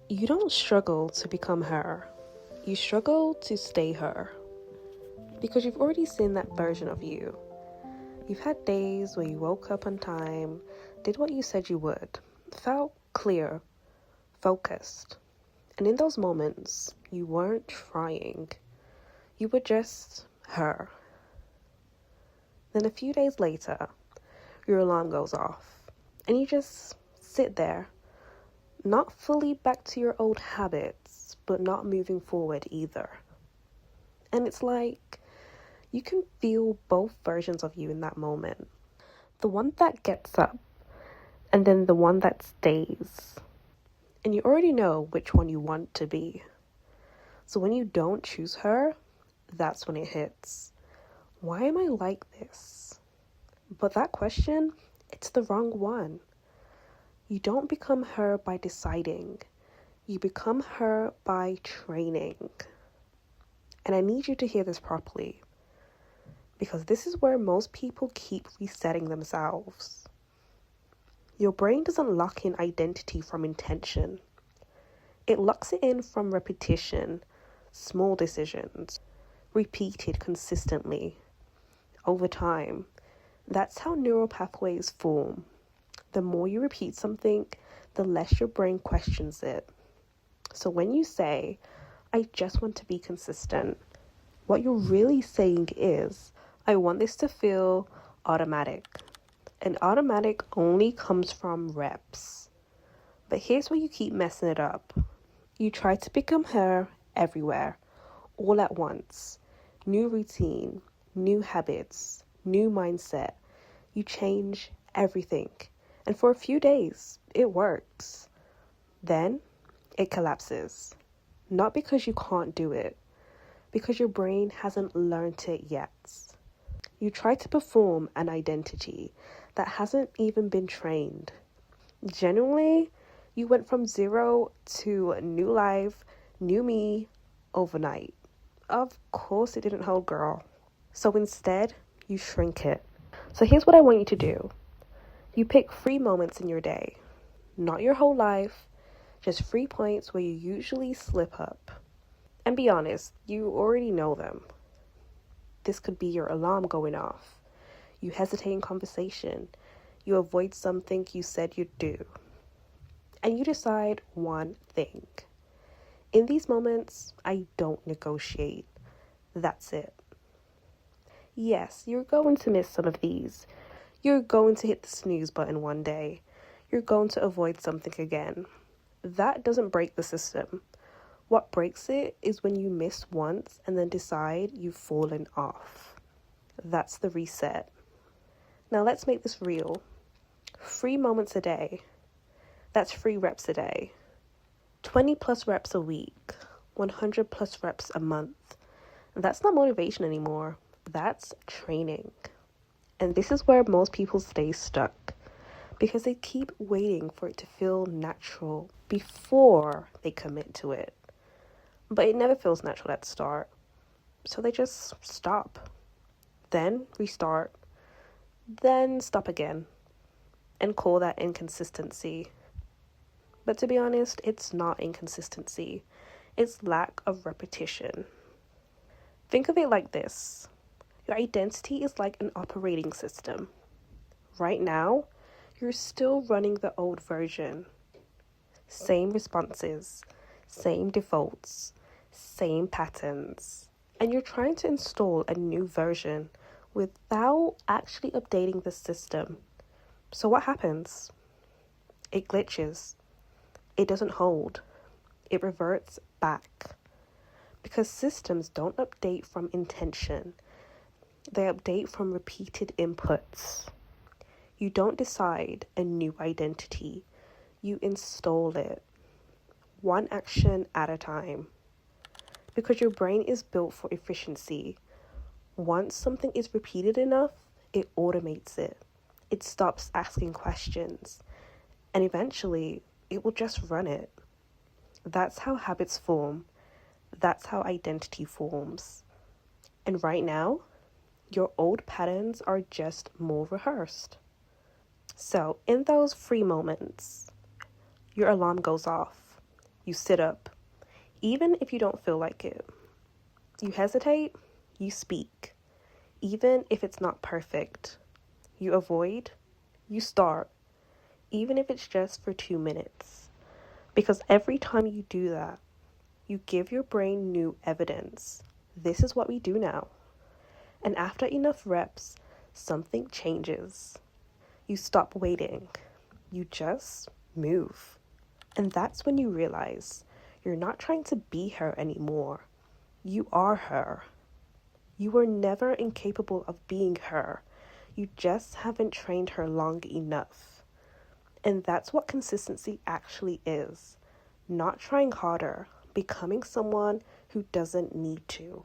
You don't struggle to become her. You struggle to stay her. Because you've already seen that version of you. You've had days where you woke up on time, did what you said you would, felt clear, focused. And in those moments, you weren't trying. You were just her. Then a few days later, your alarm goes off, and you just sit there, not fully back to your old habits, but not moving forward either. And it's like you can feel both versions of you in that moment. The one that gets up, and then the one that stays. And you already know which one you want to be. So when you don't choose her, that's when it hits. Why am I like this? But that question, it's the wrong one. You don't become her by deciding. You become her by training. And I need you to hear this properly, because this is where most people keep resetting themselves. Your brain doesn't lock in identity from intention. It locks it in from repetition, small decisions, repeated consistently, over time. That's how neural pathways form. The more you repeat something, the less your brain questions it. So when you say, I just want to be consistent, what you're really saying is, I want this to feel automatic. And automatic only comes from reps. But here's where you keep messing it up. You try to become her everywhere, all at once. New routine, new habits, new mindset. You change everything. And for a few days, it works. Then it collapses. Not because you can't do it, because your brain hasn't learned it yet. You try to perform an identity that hasn't even been trained. Genuinely, you went from 0 to a new life, new me, overnight. Of course it didn't hold, girl. So instead, you shrink it. So here's what I want you to do. You pick 3 moments in your day, not your whole life, just 3 points where you usually slip up. And be honest, you already know them. This could be your alarm going off. You hesitate in conversation. You avoid something you said you'd do. And you decide one thing. In these moments, I don't negotiate. That's it. Yes, you're going to miss some of these. You're going to hit the snooze button one day. You're going to avoid something again. That doesn't break the system. What breaks it is when you miss once and then decide you've fallen off. That's the reset. Now let's make this real. 3 moments a day. That's 3 reps a day. 20 plus reps a week. 100 plus reps a month. That's not motivation anymore. That's training. And this is where most people stay stuck, because they keep waiting for it to feel natural before they commit to it. But it never feels natural at the start. So they just stop. Then restart. Then stop again. And call that inconsistency. But to be honest, it's not inconsistency. It's lack of repetition. Think of it like this. Your identity is like an operating system. Right now, you're still running the old version. Same responses, same defaults, same patterns. And you're trying to install a new version without actually updating the system. So what happens? It glitches. It doesn't hold. It reverts back. Because systems don't update from intention. They update from repeated inputs. You don't decide a new identity. You install it. One action at a time. Because your brain is built for efficiency. Once something is repeated enough, it automates it. It stops asking questions. And eventually, it will just run it. That's how habits form. That's how identity forms. And right now, your old patterns are just more rehearsed. So, in those 3 moments, your alarm goes off. You sit up, even if you don't feel like it. You hesitate, you speak, even if it's not perfect. You avoid, you start, even if it's just for 2 minutes. Because every time you do that, you give your brain new evidence. This is what we do now. And after enough reps, something changes. You stop waiting. You just move. And that's when you realize you're not trying to be her anymore. You are her. You were never incapable of being her. You just haven't trained her long enough. And that's what consistency actually is. Not trying harder, becoming someone who doesn't need to.